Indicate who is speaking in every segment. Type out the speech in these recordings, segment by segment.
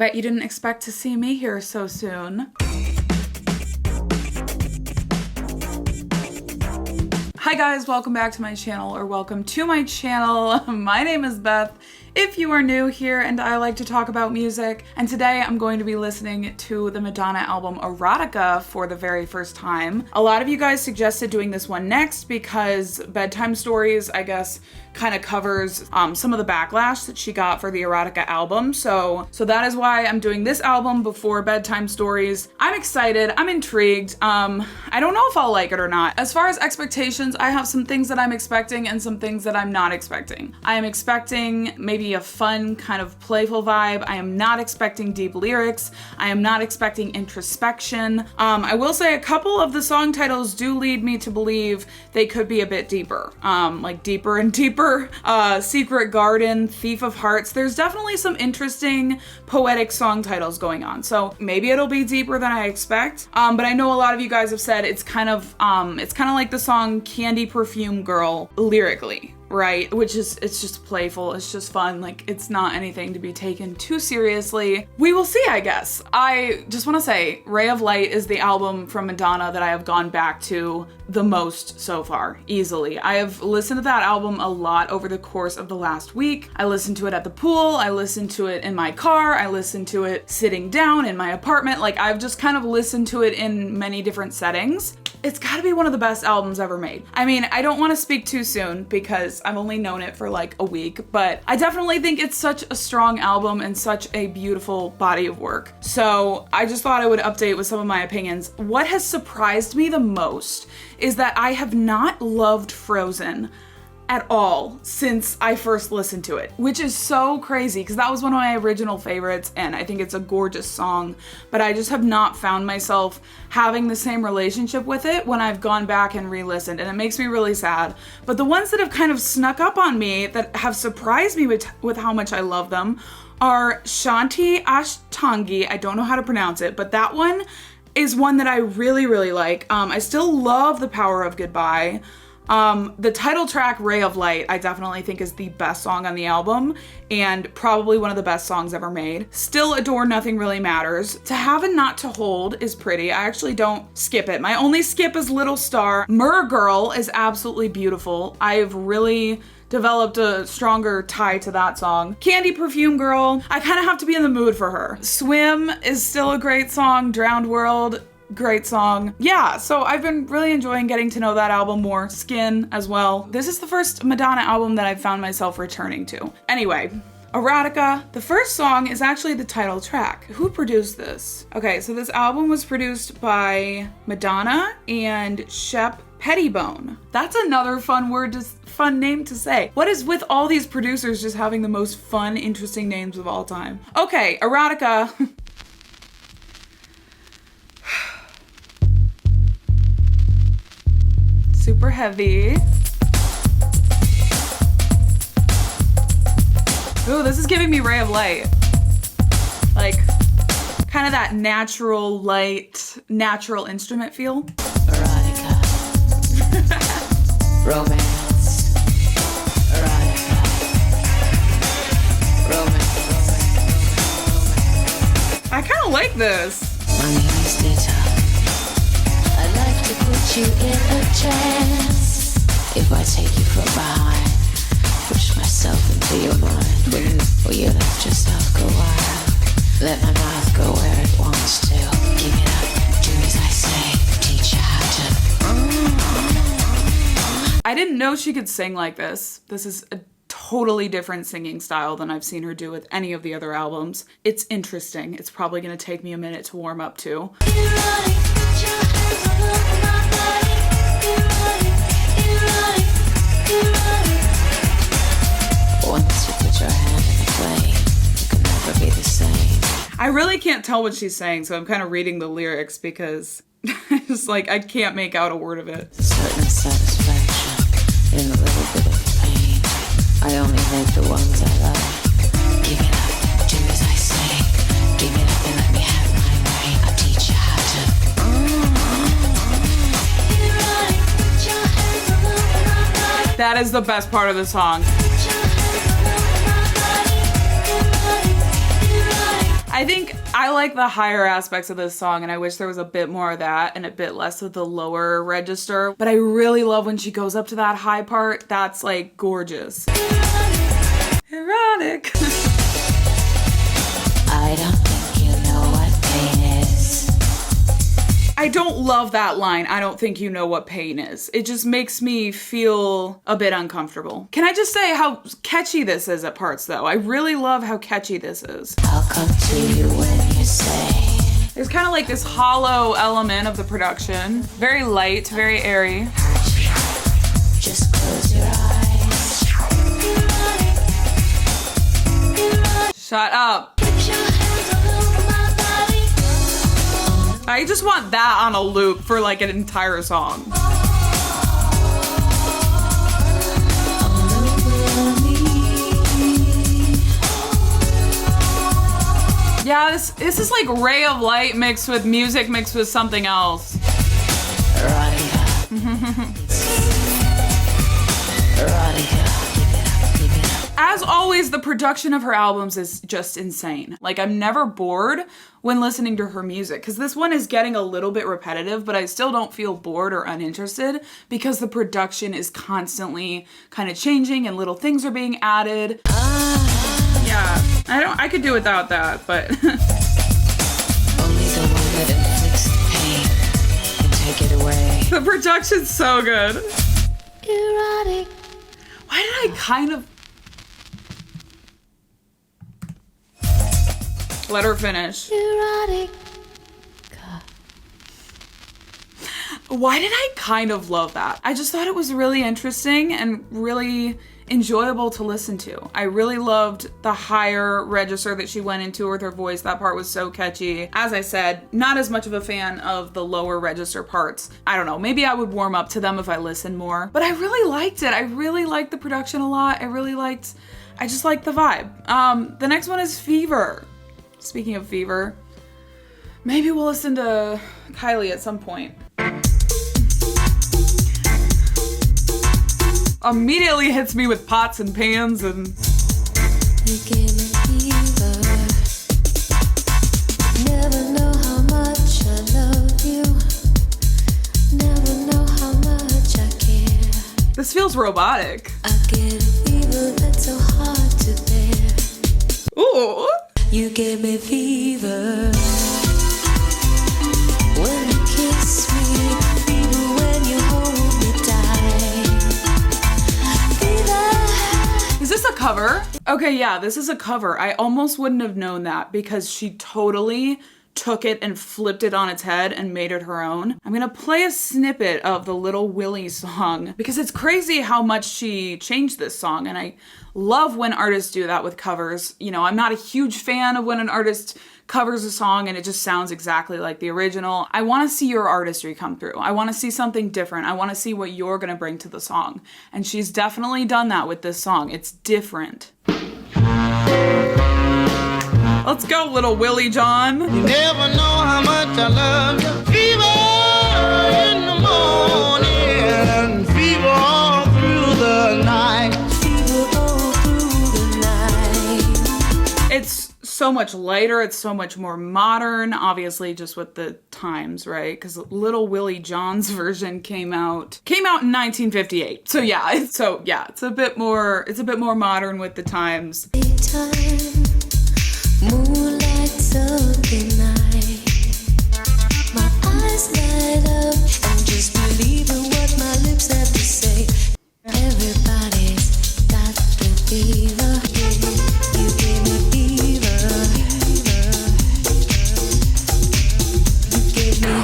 Speaker 1: bet you didn't expect to see me here so soon. Hi guys, welcome back to my channel, or welcome to my channel. My name is Beth, if you are new here, and I like to talk about music. And today I'm going to be listening to the Madonna album Erotica for the very first time. A lot of you guys suggested doing this one next because Bedtime Stories, I guess, kind of covers some of the backlash that she got for the Erotica album. So that is why I'm doing this album before Bedtime Stories. I'm excited, I'm intrigued. I don't know if I'll like it or not. As far as expectations, I have some things that I'm expecting and some things that I'm not expecting. I am expecting maybe a fun kind of playful vibe. I am not expecting deep lyrics. I am not expecting introspection. I will say a couple of the song titles do lead me to believe they could be a bit deeper, like Deeper and Deeper, Secret Garden, Thief of Hearts. There's definitely some interesting poetic song titles going on. So maybe it'll be deeper than I expect. But I know a lot of you guys have said it's kind of like the song Candy Perfume Girl lyrically, right? Which is, it's just playful, it's just fun, like it's not anything to be taken too seriously. We will see, I guess. I just want to say, Ray of Light is the album from Madonna that I have gone back to the most so far, easily. I have listened to that album a lot over the course of the last week. I listened to it at the pool, I listened to it in my car, I listened to it sitting down in my apartment. Like, I've just kind of listened to it in many different settings. It's gotta be one of the best albums ever made. I mean, I don't want to speak too soon because I've only known it for like a week, but I definitely think it's such a strong album and such a beautiful body of work. So I just thought I would update with some of my opinions. What has surprised me the most is that I have not loved Frozen at all since I first listened to it, which is so crazy because that was one of my original favorites and I think it's a gorgeous song, but I just have not found myself having the same relationship with it when I've gone back and re-listened, and it makes me really sad. But the ones that have kind of snuck up on me that have surprised me with how much I love them are Shanti Ashtangi. I don't know how to pronounce it, but that one is one that I really, really like. I still love The Power of Goodbye. The title track, Ray of Light, I definitely think is the best song on the album and probably one of the best songs ever made. Still adore Nothing Really Matters. To Have and Not to Hold is pretty. I actually don't skip it. My only skip is Little Star. Mer Girl is absolutely beautiful. I've really developed a stronger tie to that song. Candy Perfume Girl, I kind of have to be in the mood for her. Swim is still a great song. Drowned World, great song. Yeah, so I've been really enjoying getting to know that album more. Skin as well. This is the first Madonna album that I've found myself returning to. Anyway, Erotica. The first song is actually the title track. Who produced this? Okay, so this album was produced by Madonna and Shep Pettibone. That's another fun name to say. What is with all these producers just having the most fun, interesting names of all time? Okay, Erotica. Super heavy. Ooh, this is giving me Ray of Light. Like, kind of that natural light, natural instrument feel.
Speaker 2: Erotica. Romance. Erotica. Romance.
Speaker 1: I kind of like this.
Speaker 2: My name is Dita. I'd like to put you in a trance. If I take you from behind, push myself into your mind, will you let yourself go wild? Let my mouth go where it wants to. Give it up, do as I say, teach you how to.
Speaker 1: I didn't know she could sing like this. This is a totally different singing style than I've seen her do with any of the other albums. It's interesting. It's probably gonna take me a minute to warm up to.
Speaker 2: Once you put your hand in the flame, you can never be the same.
Speaker 1: I really can't tell what she's saying, so I'm kind of reading the lyrics because it's like I can't make out a word of it.
Speaker 2: A certain satisfaction in a little bit of pain. I only make the ones I love. Give it up, do as I say. Give it up and let me have my way. I'll teach you how to.
Speaker 1: That is the best part of the song. I think I like the higher aspects of this song, and I wish there was a bit more of that and a bit less of the lower register. But I really love when she goes up to that high part. That's like gorgeous. Erotic.
Speaker 2: I don't think you know what pain is.
Speaker 1: I don't love that line. I don't think you know what pain is. It just makes me feel a bit uncomfortable. Can I just say how catchy this is at parts though? I really love how catchy this is.
Speaker 2: I'll come to you when you say.
Speaker 1: There's kind of like this hollow element of the production. Very light, very airy.
Speaker 2: Just close your eyes.
Speaker 1: Shut up. I just want that on a loop for like an entire song. Yeah, this is like Ray of Light mixed with music mixed with something else. As always, the production of her albums is just insane. Like, I'm never bored when listening to her music, because this one is getting a little bit repetitive, but I still don't feel bored or uninterested because the production is constantly kind of changing and little things are being added. Yeah, I could do without that, but
Speaker 2: Only the one that inflicts pain can take it away.
Speaker 1: the production's so good.
Speaker 2: Erotic.
Speaker 1: Why did I kind of... Let her finish.
Speaker 2: Erotic.
Speaker 1: Why did I kind of love that? I just thought it was really interesting and really enjoyable to listen to. I really loved the higher register that she went into with her voice. That part was so catchy. As I said, not as much of a fan of the lower register parts. I don't know, maybe I would warm up to them if I listened more, but I really liked it. I really liked the production a lot. I just liked the vibe. The next one is Fever. Speaking of Fever, maybe we'll listen to Kylie at some point. Immediately hits me with pots and pans and...
Speaker 2: You give me fever. Never know how much I love you. Never know how much I care.
Speaker 1: This feels robotic.
Speaker 2: I get a fever that's so hard to bear.
Speaker 1: Ooh.
Speaker 2: You give me fever. When you kiss me, fever when you hold me tight. Fever.
Speaker 1: Is this a cover? Okay, yeah, this is a cover. I almost wouldn't have known that because she totally took it and flipped it on its head and made it her own. I'm gonna play a snippet of the Little Willie song because it's crazy how much she changed this song, and I love when artists do that with covers. You know, I'm not a huge fan of when an artist covers a song and it just sounds exactly like the original. I want to see your artistry come through. I want to see something different. I want to see what you're gonna bring to the song, and she's definitely done that with this song. It's different. Let's go, Little Willie John.
Speaker 3: You never know how much I love you. Fever in the morning, fever all through the night.
Speaker 2: Fever all through the night.
Speaker 1: It's so much lighter. It's so much more modern, obviously just with the times, right? Because Little Willie John's version came out in 1958. So yeah, it's a bit more modern with the times.
Speaker 2: Daytime, moonlight, Sunday night. My eyes light up. I'm just believing what my lips have to say. Everybody's got the fever. You gave me fever. You gave me.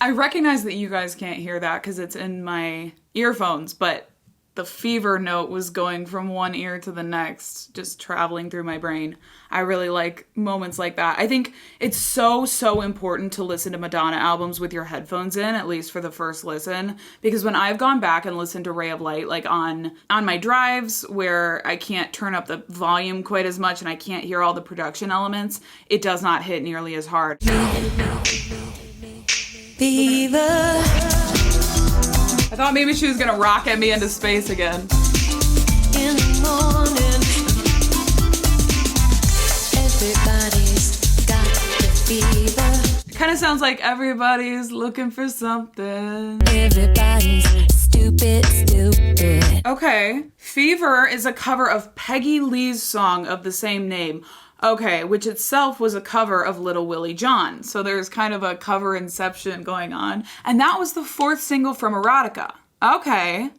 Speaker 1: I recognize that you guys can't hear that because it's in my earphones, but the fever note was going from one ear to the next, just traveling through my brain. I really like moments like that. I think it's so important to listen to Madonna albums with your headphones in, at least for the first listen, because when I've gone back and listened to Ray of Light, like on my drives where I can't turn up the volume quite as much and I can't hear all the production elements, it does not hit nearly as hard.
Speaker 2: Fever.
Speaker 1: I thought maybe she was gonna rocket me into space again.
Speaker 2: In the morning, everybody's fever.
Speaker 1: It kind of sounds like everybody's looking for something.
Speaker 2: Everybody's stupid.
Speaker 1: Okay. Fever is a cover of Peggy Lee's song of the same name. Okay, which itself was a cover of Little Willie John. So there's kind of a cover inception going on. And that was the 4th single from Erotica. Okay,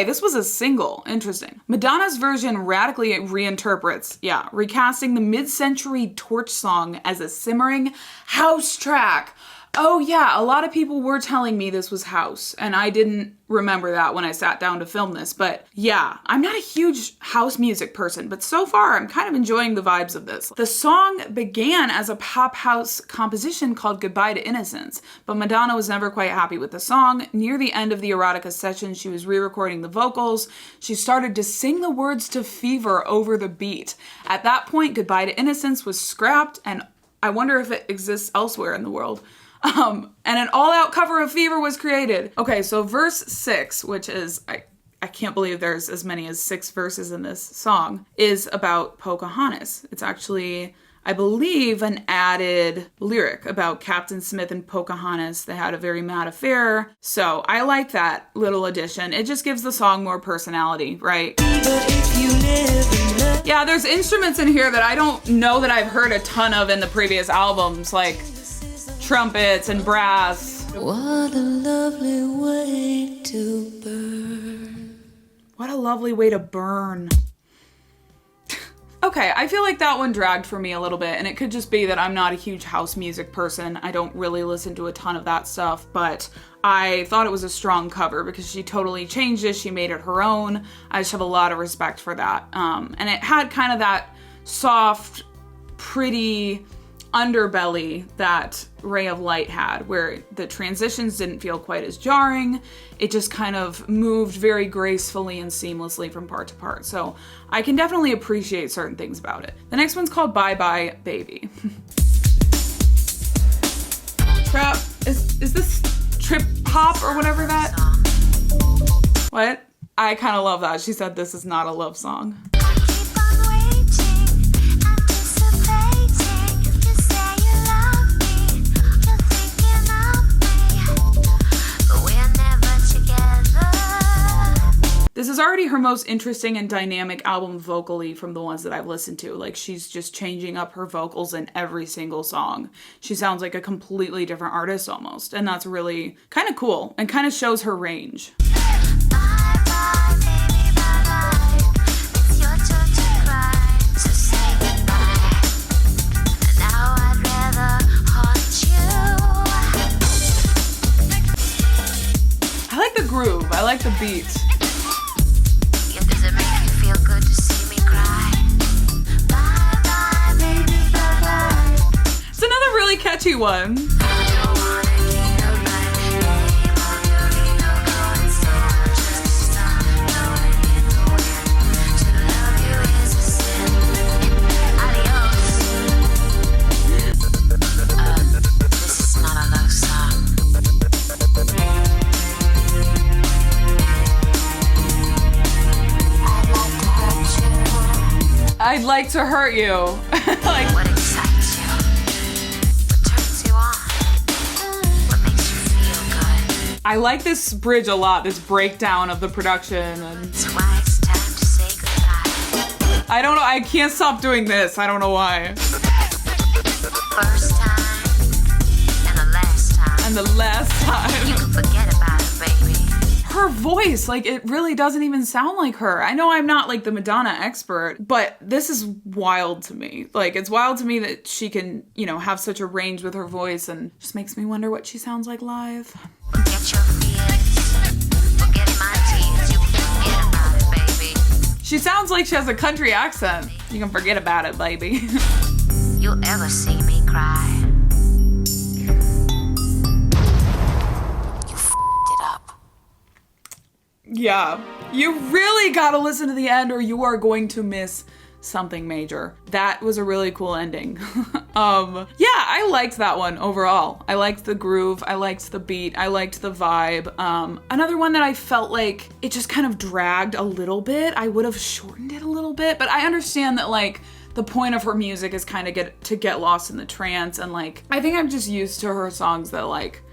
Speaker 1: this was a single. Interesting. Madonna's version radically reinterprets, recasting the mid-century torch song as a simmering house track. Oh yeah, a lot of people were telling me this was house, and I didn't remember that when I sat down to film this, but yeah, I'm not a huge house music person, but so far I'm kind of enjoying the vibes of this. The song began as a pop house composition called Goodbye to Innocence, but Madonna was never quite happy with the song. Near the end of the Erotica session, she was re-recording the vocals. She started to sing the words to Fever over the beat. At that point, Goodbye to Innocence was scrapped, and I wonder if it exists elsewhere in the world. And an all-out cover of Fever was created. Okay, so verse 6, which is, I can't believe there's as many as 6 verses in this song, is about Pocahontas. It's actually, I believe, an added lyric about Captain Smith and Pocahontas. They had a very mad affair. So I like that little addition. It just gives the song more personality, right? Yeah, there's instruments in here that I don't know that I've heard a ton of in the previous albums, like trumpets and brass.
Speaker 2: What a lovely way to burn.
Speaker 1: What a lovely way to burn. Okay, I feel like that one dragged for me a little bit, and it could just be that I'm not a huge house music person. I don't really listen to a ton of that stuff, but I thought it was a strong cover because she totally changed it. She made it her own. I just have a lot of respect for that. And it had kind of that soft, pretty underbelly that Ray of Light had, where the transitions didn't feel quite as jarring. It just kind of moved very gracefully and seamlessly from part to part. So I can definitely appreciate certain things about it. The next one's called Bye Bye Baby. Trap, is this trip hop or whatever that? What? I kind of love that. She said this is not a love song. This is already her most interesting and dynamic album vocally from the ones that I've listened to. Like, she's just changing up her vocals in every single song. She sounds like a completely different artist almost, and that's really kind of cool and kind of shows her range. I like the groove. I like the beat. It's another really catchy one. I'd like to hurt you. Like,
Speaker 2: what excites you? What turns you on? What makes you feel good?
Speaker 1: I like this bridge a lot, this breakdown of the production. And
Speaker 2: That's why it's time to say goodbye.
Speaker 1: I don't know, I can't stop doing this. I don't know why.
Speaker 2: First time and the last time.
Speaker 1: And the last time.
Speaker 2: You can forget about it, baby.
Speaker 1: Her voice, like, it really doesn't even sound like her. I know I'm not like the Madonna expert, but this is wild to me. Like, it's wild to me that she can, you know, have such a range with her voice, and just makes me wonder what she sounds like live.
Speaker 2: Forget your fears. Forget my tears. You can forget about it, baby.
Speaker 1: She sounds like she has a country accent. You can forget about it, baby.
Speaker 2: You'll ever see me cry.
Speaker 1: Yeah, you really gotta listen to the end or you are going to miss something major. That was a really cool ending. Yeah, I liked that one overall. I liked the groove, I liked the beat, I liked the vibe. Another one that I felt like it just kind of dragged a little bit. I would have shortened it a little bit, but I understand that, like, the point of her music is kind of to get lost in the trance. And like, I think I'm just used to her songs that like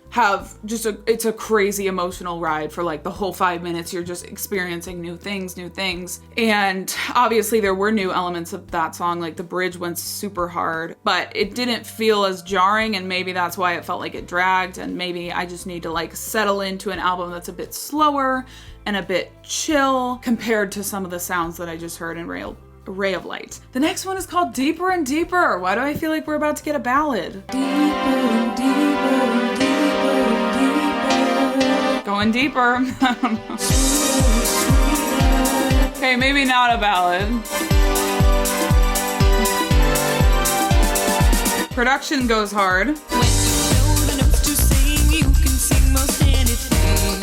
Speaker 1: have just it's a crazy emotional ride for like the whole 5 minutes. You're just experiencing new things. And obviously there were new elements of that song, like the bridge went super hard, but it didn't feel as jarring, and maybe that's why it felt like it dragged. And maybe I just need to like settle into an album that's a bit slower and a bit chill compared to some of the sounds that I just heard in Ray of Light. The next one is called Deeper and Deeper. Why do I feel like we're about to get a ballad? Deeper and deeper and deeper. Going deeper. I don't know. Okay, maybe not a ballad. Production goes hard.
Speaker 4: When you know the notes to sing, you can sing most anything.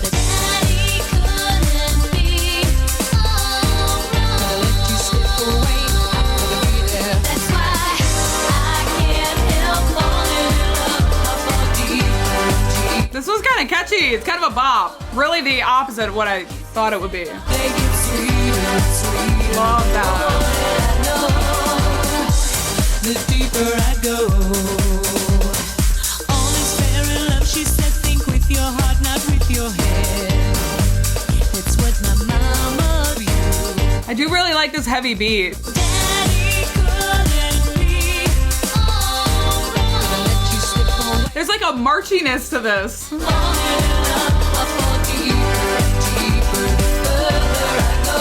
Speaker 4: The daddy couldn't be gonna let you slip away. That's why I can't help falling in love deep.
Speaker 1: This was kind of catchy. It's kind of a bop. Really the opposite of what I thought it would be.
Speaker 4: They get sweeter, sweeter.
Speaker 1: Love that.
Speaker 4: The deeper I go. All is fair in love, she said, think with your heart, not with your head. That's what my mama viewed.
Speaker 1: I do really like this heavy beat.
Speaker 4: Daddy couldn't be gonna let you slip away.
Speaker 1: There's like a marchiness to this.
Speaker 4: Falling in love, I fall deeper, deeper the further I go.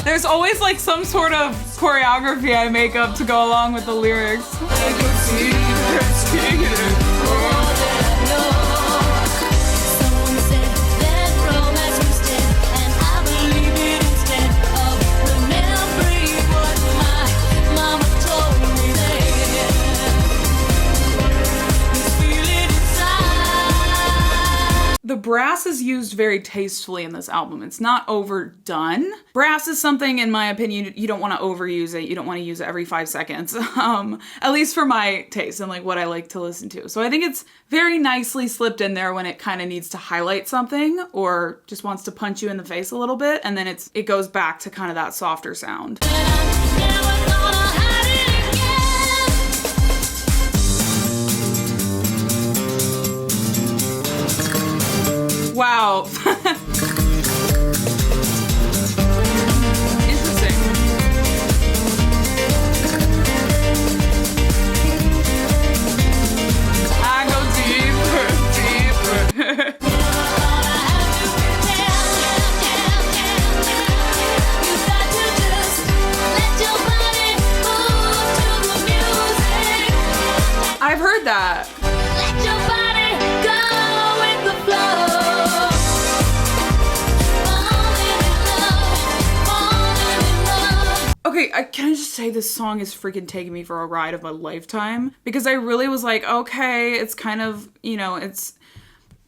Speaker 1: There's always like some sort of choreography I make up to go along with the lyrics.
Speaker 4: I go deeper, deeper, more than I know. Someone said that romance was dead, and I believe it instead of remembering what my mama told me then. This feeling inside.
Speaker 1: The brass is used very tastefully in this album. It's not overdone. Brass is something, in my opinion, you don't want to overuse it. You don't want to use it every 5 seconds, at least for my taste and like what I like to listen to. So I think it's very nicely slipped in there when it kind of needs to highlight something or just wants to punch you in the face a little bit, and then it goes back to kind of that softer sound.
Speaker 4: And I'm never gonna hide it again.
Speaker 1: Wow. Interesting. I go deeper, deeper.
Speaker 4: You've got to just let your body move to the music.
Speaker 1: I've heard that.
Speaker 4: Let your body go with the flow. Falling in love.
Speaker 1: Okay, can I just say this song is freaking taking me for a ride of my lifetime? Because I really was like, okay, it's kind of,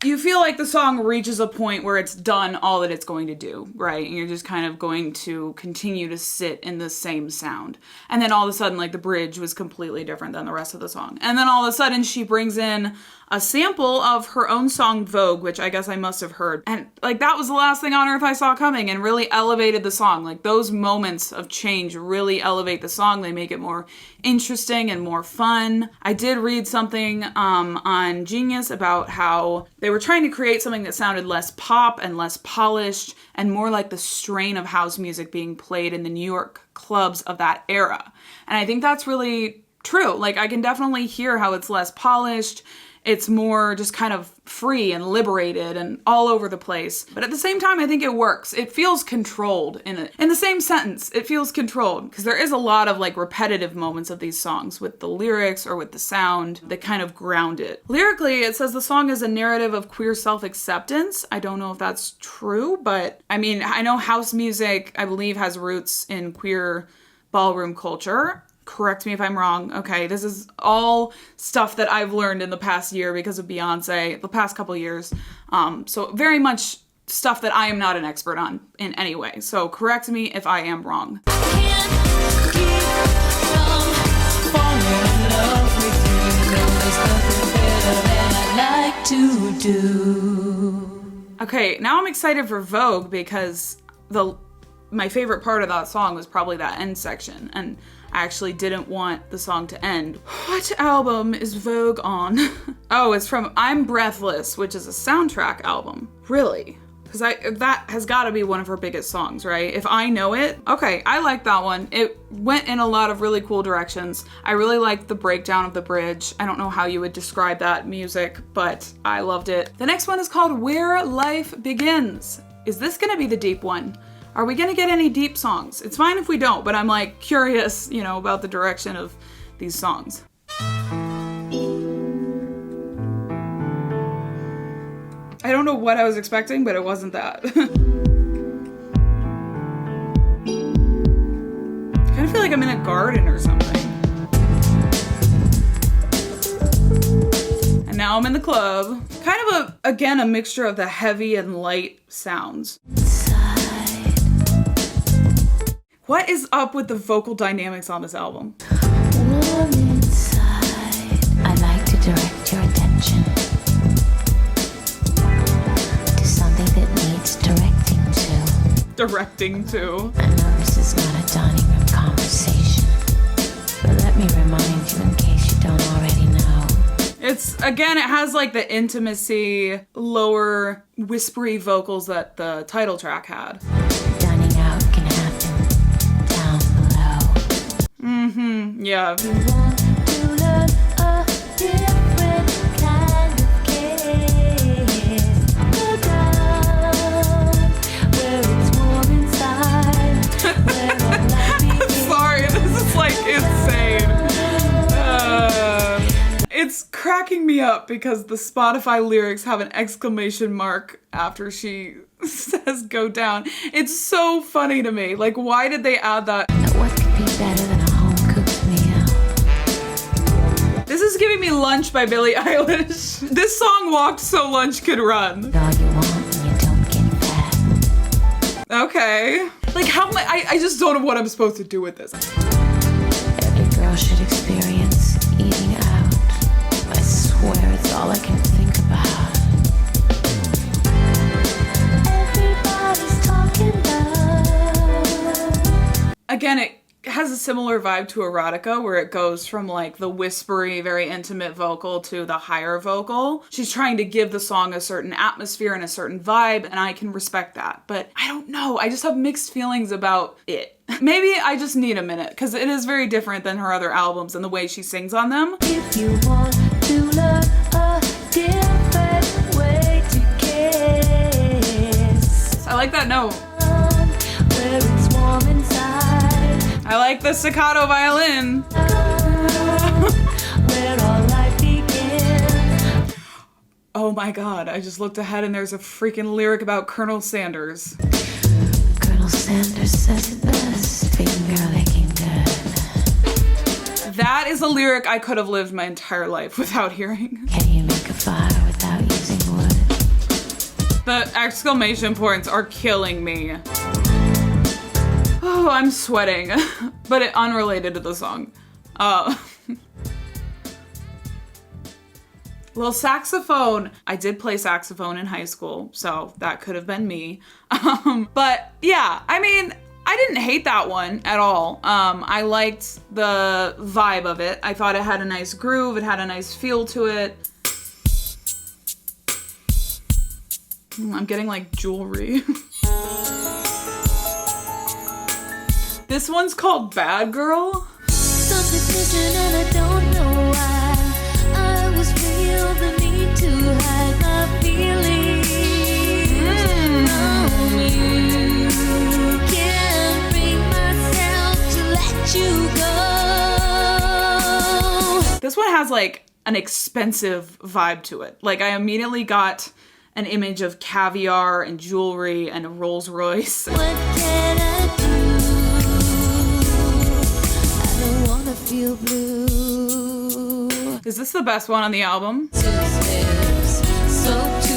Speaker 1: you feel like the song reaches a point where it's done all that it's going to do, right? And you're just kind of going to continue to sit in the same sound. And then all of a sudden, like, the bridge was completely different than the rest of the song. And then all of a sudden she brings in a sample of her own song Vogue, which I guess I must have heard. And like, that was the last thing on earth I saw coming, and really elevated the song. Like, those moments of change really elevate the song. They make it more interesting and more fun. I did read something on Genius about how they were trying to create something that sounded less pop and less polished and more like the strain of house music being played in the New York clubs of that era. And I think that's really true. Like, I can definitely hear how it's less polished. It's more just kind of free and liberated and all over the place. But at the same time, I think it works. It feels controlled in the same sentence. It feels controlled because there is a lot of like repetitive moments of these songs with the lyrics or with the sound that kind of ground it. Lyrically, it says the song is a narrative of queer self-acceptance. I don't know if that's true, but I mean, I know house music, I believe, has roots in queer ballroom culture. Correct me if I'm wrong. Okay, this is all stuff that I've learned in the past year because of Beyonce, the past couple years. So very much stuff that I am not an expert on in any way. So correct me if I am wrong.
Speaker 4: Can't keep from falling in love with you. No, there's nothing better than I like to do.
Speaker 1: Okay, now I'm excited for Vogue because my favorite part of that song was probably that end section, and I actually didn't want the song to end. What album is Vogue on? Oh, it's from I'm Breathless, which is a soundtrack album. Really? Because that has got to be one of her biggest songs, right? If I Know It. Okay, I like that one. It went in a lot of really cool directions. I really liked the breakdown of the bridge. I don't know how you would describe that music, but I loved it. The next one is called Where Life Begins. Is this gonna be the deep one? Are we gonna get any deep songs? It's fine if we don't, but I'm like curious, you know, about the direction of these songs. I don't know what I was expecting, but it wasn't that. I kind of feel like I'm in a garden or something. And now I'm in the club. Kind of again, a mixture of the heavy and light sounds. What is up with the vocal dynamics on this album?
Speaker 2: Warm inside. I like to direct your attention to something that needs directing to.
Speaker 1: Directing to.
Speaker 2: I know this is not a dining room conversation, but let me remind you in case you don't already know.
Speaker 1: It's, again, it has like the intimacy, lower, whispery vocals that the title track had.
Speaker 2: Dining out can happen down below.
Speaker 1: Mm-hmm, yeah.
Speaker 2: You want to learn a different kind of kiss. Go down where it's warm inside, where all life begins.
Speaker 1: Sorry, this is like insane. It's cracking me up because the Spotify lyrics have an exclamation mark after she says go down. It's so funny to me. Like, why did they add that?
Speaker 2: Now what could be better than a home-cooked meal?
Speaker 1: This is giving me Lunch by Billie Eilish. This song walked so lunch could run.
Speaker 2: All you want when you don't get fat.
Speaker 1: Okay. Like, how am I just don't know what I'm supposed to do with this.
Speaker 2: Every girl should experience eating out. I swear it's all I can think about. Everybody's talking about.
Speaker 1: Again, it has a similar vibe to Erotica, where it goes from like the whispery, very intimate vocal to the higher vocal. She's trying to give the song a certain atmosphere and a certain vibe, and I can respect that. But I don't know, I just have mixed feelings about it. Maybe I just need a minute, because it is very different than her other albums and the way she sings on them.
Speaker 2: If you want to learn a different way to kiss.
Speaker 1: I like that note.
Speaker 2: Where it's warm inside.
Speaker 1: I like the staccato violin.
Speaker 2: Where all life begins.
Speaker 1: Oh my god, I just looked ahead and there's a freaking lyric about Colonel Sanders.
Speaker 2: Colonel Sanders says it best. Finger licking good.
Speaker 1: That is a lyric I could have lived my entire life without hearing.
Speaker 2: Can you make a fire without using wood?
Speaker 1: The exclamation points are killing me. Oh, I'm sweating. But it unrelated to the song. Little saxophone. I did play saxophone in high school, so that could have been me. But yeah, I mean, I didn't hate that one at all. I liked the vibe of it. I thought it had a nice groove. It had a nice feel to it. I'm getting like jewelry. This one's called Bad Girl.
Speaker 2: Something's missing and I don't know why. I was real the need to hide my feelings from you. Can't bring myself to let you go.
Speaker 1: This one has like an expensive vibe to it. Like I immediately got an image of caviar and jewelry and a Rolls Royce.
Speaker 2: What can I do? I don't wanna feel blue.
Speaker 1: Is this the best one on the album?
Speaker 2: Too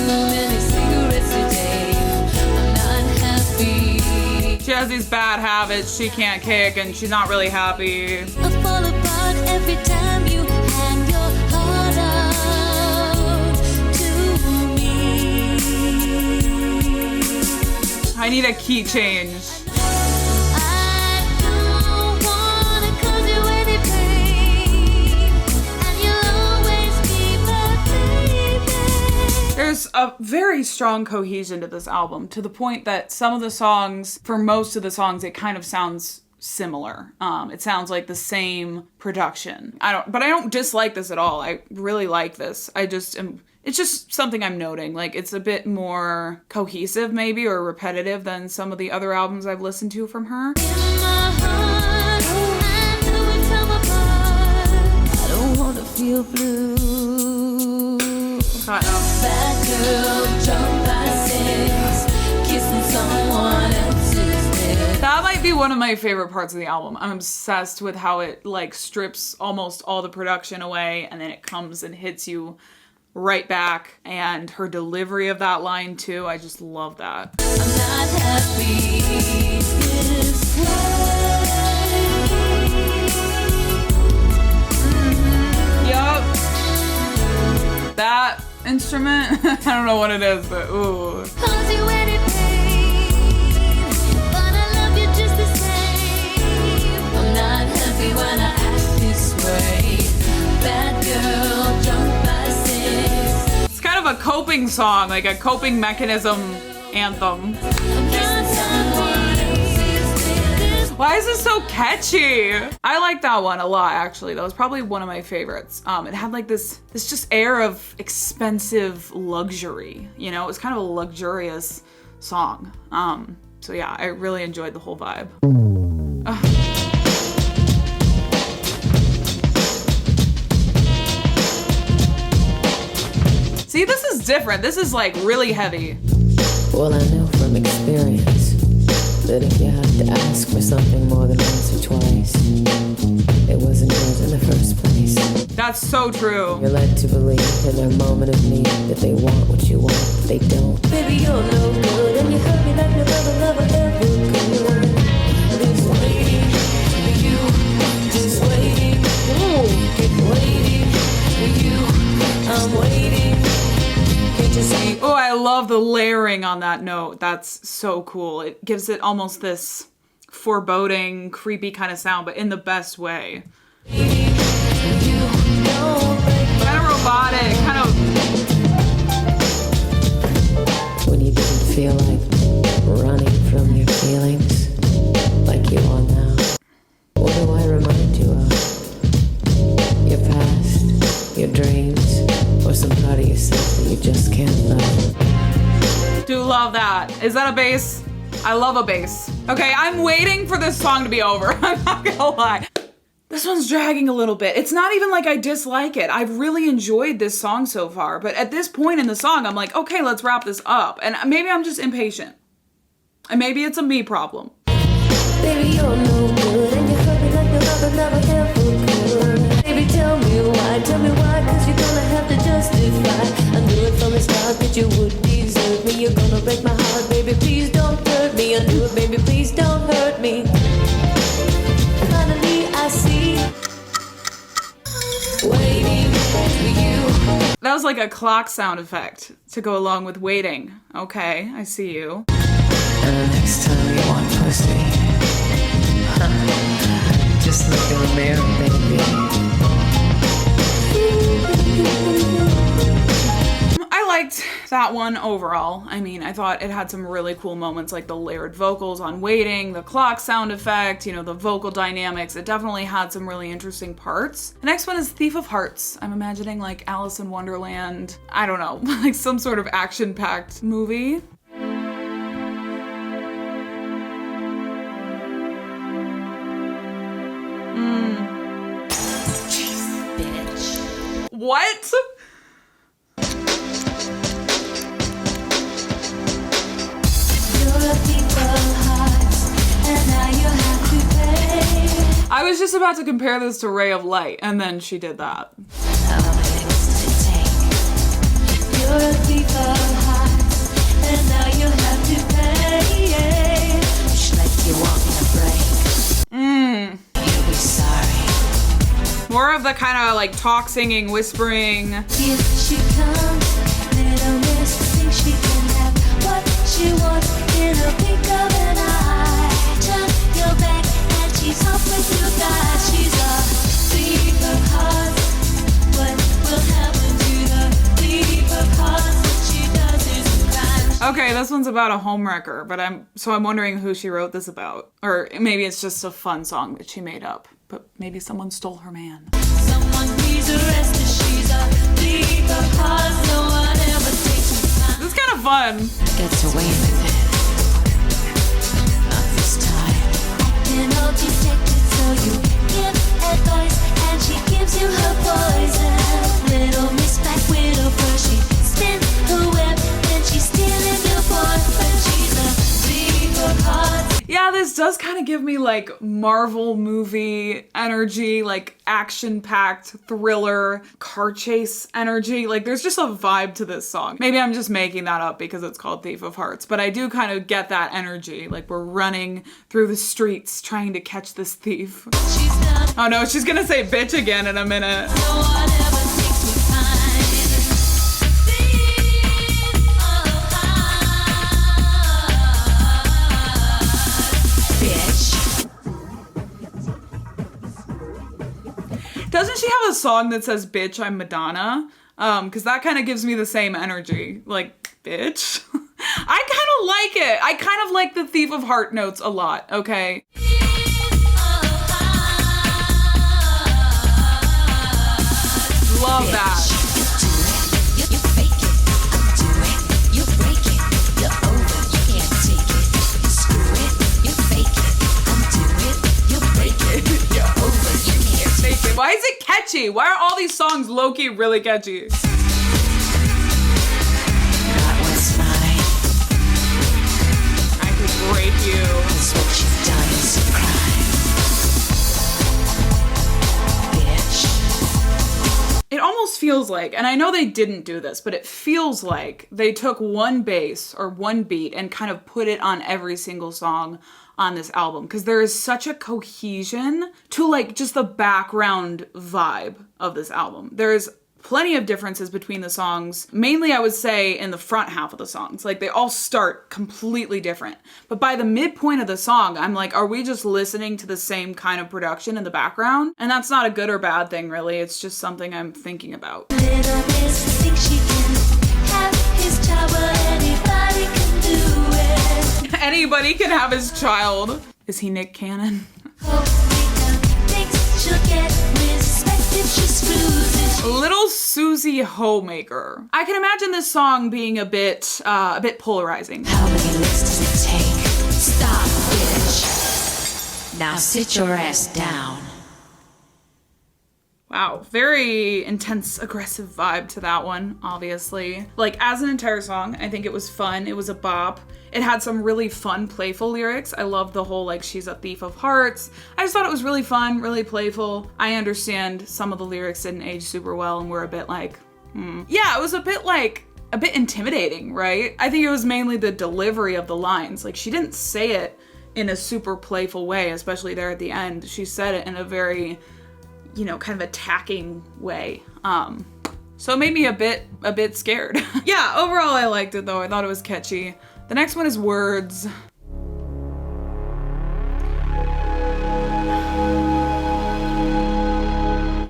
Speaker 2: many cigarettes a day. I'm not happy.
Speaker 1: She has these bad habits she can't kick and she's not really happy.
Speaker 2: I fall apart every time you hand your heart out to me.
Speaker 1: I need a key change. a very strong cohesion to this album, to the point that some of the songs, for most of the songs, it kind of sounds similar. It sounds like the same production. But I don't dislike this at all. I really like this. It's just something I'm noting. Like, it's a bit more cohesive, maybe, or repetitive than some of the other albums I've listened to from her.
Speaker 2: I don't wanna feel blue. Bad girl, drunk by 6, kissing someone else's neck.
Speaker 1: That might be one of my favorite parts of the album. I'm obsessed with how it, like, strips almost all the production away, and then it comes and hits you right back. And her delivery of that line, too, I just love that.
Speaker 2: I'm not happy this way.
Speaker 1: Yup. That instrument, I don't know what it is, but ooh.
Speaker 2: Cause you any pain, but I love you just the same. I'm not happy when I act this way. Bad girl, drunk by 6.
Speaker 1: It's kind of a coping song, like a coping mechanism anthem. Why is this so catchy? I like that one a lot, actually. That was probably one of my favorites. It had like this just air of expensive luxury, you know? It was kind of a luxurious song. So yeah, I really enjoyed the whole vibe. See, this is different. This is like really heavy.
Speaker 5: Well, I know from experience that if you have to ask for something more than once or twice, it wasn't yours in the first place.
Speaker 1: That's so true.
Speaker 5: You're led to believe in their moment of need that they want what you want, but they don't. Baby, you're no good, and you hurt me like no other lover ever could. Just waiting for you, just waiting, keep waiting for you. I'm waiting. Can't you see?
Speaker 1: Oh, I love the layering on that note. That's so cool. It gives it almost this foreboding, creepy kind of sound, but in the best way. Kind of robotic, kind of...
Speaker 5: When you didn't feel like running from your feelings, like you are now. What do I remind you of? Your past, your dreams, or some part of yourself that you just can't love.
Speaker 1: Do love that. Is that a bass? I love a bass. Okay, I'm waiting for this song to be over. I'm not gonna lie. This one's dragging a little bit. It's not even like I dislike it. I've really enjoyed this song so far, but at this point in the song, I'm like, okay, let's wrap this up. And maybe I'm just impatient. And maybe it's a me problem.
Speaker 5: Baby, you're no good, and you hurt me like no other never ever could. Baby, tell me why, cause you're gonna have to justify. I knew it from the start that you would desert me. You're gonna break my heart, baby, please don't hurt me. I knew it, baby, please don't hurt me. Finally, I see, waiting for you.
Speaker 1: That was like a clock sound effect to go along with waiting. Okay, I see you.
Speaker 5: And the next time you want pussy, just look in the mirror, baby.
Speaker 1: I liked that one overall. I mean, I thought it had some really cool moments, like the layered vocals on Waiting, the clock sound effect, you know, the vocal dynamics. It definitely had some really interesting parts. The next one is Thief of Hearts. I'm imagining like Alice in Wonderland. I don't know, like some sort of action-packed movie. What? I was just about to compare this to Ray of Light, and then she did that.
Speaker 2: You're a thief of hearts, and now you have to pay. Just like you want me to break. You'll be sorry.
Speaker 1: More of the kind of like talk singing, whispering.
Speaker 2: Here she comes, little miss thinks she can have what she wants in a blink of an eye. Turn your back and she's off with you guys. She's a thief of hearts. What will happen to the thief of hearts when she does
Speaker 1: Okay, this one's about a homewrecker, but I'm wondering who she wrote this about. Or maybe it's just a fun song that she made up, but maybe someone stole her man.
Speaker 4: Someone please arrested. She's a thief of hearts. No one ever takes the time.
Speaker 1: This is kind of fun.
Speaker 2: Gets away with it. Not this time.
Speaker 4: Acting all detected, so you give advice, and she gives you her poison. Little Miss Black Widow, first she spins her web, then she's stealing your boyfriend. She's a thief of hearts.
Speaker 1: Yeah, this does kind of give me like Marvel movie energy, like action-packed thriller, car chase energy. Like there's just a vibe to this song. Maybe I'm just making that up because it's called Thief of Hearts, but I do kind of get that energy. Like we're running through the streets trying to catch this thief.
Speaker 4: She's done.
Speaker 1: Oh no, she's gonna say bitch again in a minute.
Speaker 4: No one ever takes the time. Thief of hearts. Bitch.
Speaker 1: Doesn't she have a song that says bitch, I'm Madonna? Because that kind of gives me the same energy. Like, bitch. I kind of like it. I kind of like the Thief of Heart notes a lot, okay? Love that.
Speaker 2: You fake it, I do it. You break it, you're over, you can't take it. You screw it, you fake it, I do it. You break it, you're over, you can't take it.
Speaker 1: Why is it catchy? Why are all these songs low-key really catchy?
Speaker 2: That was fine.
Speaker 1: I could break you.
Speaker 2: That's what you've done is a crime. Bitch.
Speaker 1: It almost feels like, and I know they didn't do this, but it feels like they took one bass or one beat and kind of put it on every single song on this album, because there is such a cohesion to like just the background vibe of this album. There's plenty of differences between the songs, mainly I would say in the front half of the songs. Like they all start completely different, but by the midpoint of the song I'm like, are we just listening to the same kind of production in the background? And that's not a good or bad thing really, it's just something I'm thinking about.
Speaker 4: Little Miss thinks she can have his child, but anybody can do it.
Speaker 1: Anybody can have his child. Is he Nick Cannon?
Speaker 4: Thinks she'll get respect if she screws it.
Speaker 1: Little Susie Homemaker. I can imagine this song being a bit polarizing.
Speaker 2: How many licks does it take? Stop, bitch. Now sit your ass down.
Speaker 1: Wow, very intense, aggressive vibe to that one, obviously. Like, as an entire song, I think it was fun. It was a bop. It had some really fun, playful lyrics. I love the whole, like, she's a thief of hearts. I just thought it was really fun, really playful. I understand some of the lyrics didn't age super well and were a bit like, Yeah, it was a bit intimidating, right? I think it was mainly the delivery of the lines. Like, she didn't say it in a super playful way, especially there at the end. She said it in a very, you know, kind of attacking way. So it made me a bit scared. Yeah, overall I liked it though. I thought it was catchy. The next one is Words.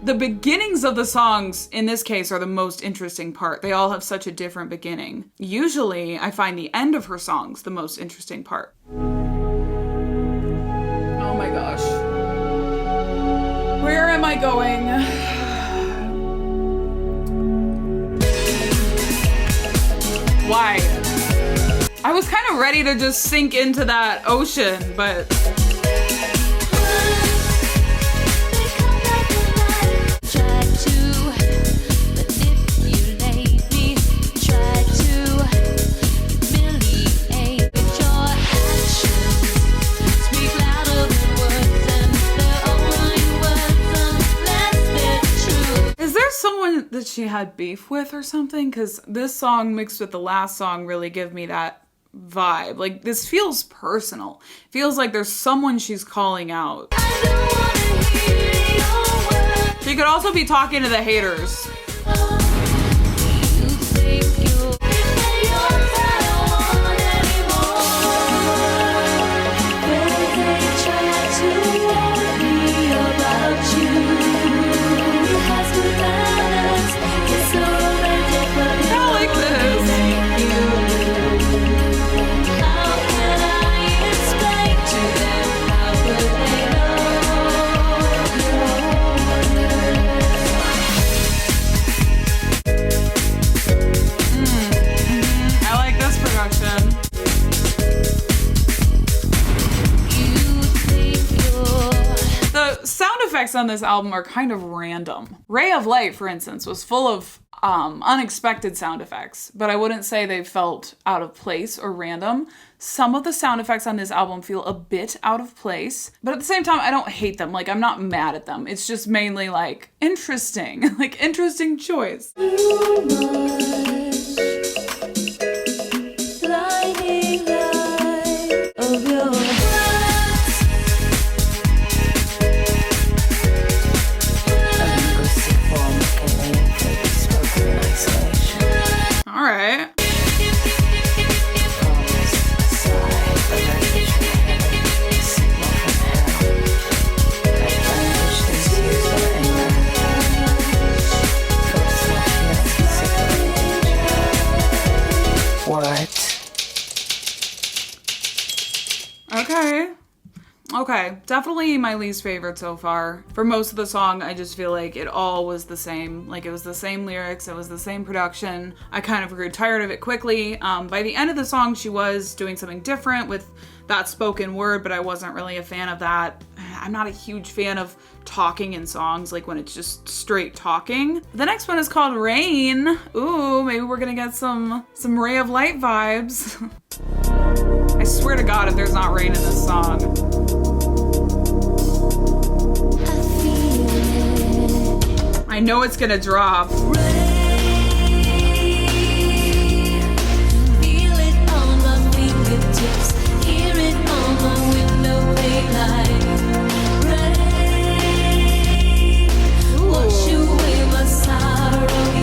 Speaker 1: The beginnings of the songs in this case are the most interesting part. They all have such a different beginning. Usually I find the end of her songs the most interesting part. Oh my gosh. Where am I going? Why? I was kind of ready to just sink into that ocean, but...
Speaker 4: Try to manipulate me. Try to humiliate with your actions. Speak louder than words, and they're only words unless they're true.
Speaker 1: Is there someone that she had beef with or something? Because this song mixed with the last song really give me that vibe. Like, this feels personal. Feels like there's someone she's calling out.
Speaker 4: I don't wanna hear your words.
Speaker 1: She could also be talking to the haters.
Speaker 4: You think you'll say yours, I don't want anymore. When they try to warn me about you, it has been honest. It's so romantic, but
Speaker 1: I like this. effects on this album are kind of random. Ray of Light, for instance, was full of unexpected sound effects, but I wouldn't say they felt out of place or random. Some of the sound effects on this album feel a bit out of place, but at the same time, I don't hate them. Like, I'm not mad at them. It's just mainly like interesting, like interesting choice.
Speaker 5: Blinding light of your
Speaker 1: All right. Okay, definitely my least favorite so far. For most of the song, I just feel like it all was the same. Like, it was the same lyrics, it was the same production. I kind of grew tired of it quickly. By the end of the song, she was doing something different with that spoken word, but I wasn't really a fan of that. I'm not a huge fan of talking in songs, like when it's just straight talking. The next one is called Rain. Ooh, maybe we're gonna get some Ray of Light vibes. I swear to God, if there's not rain in this song. I know it's gonna drop.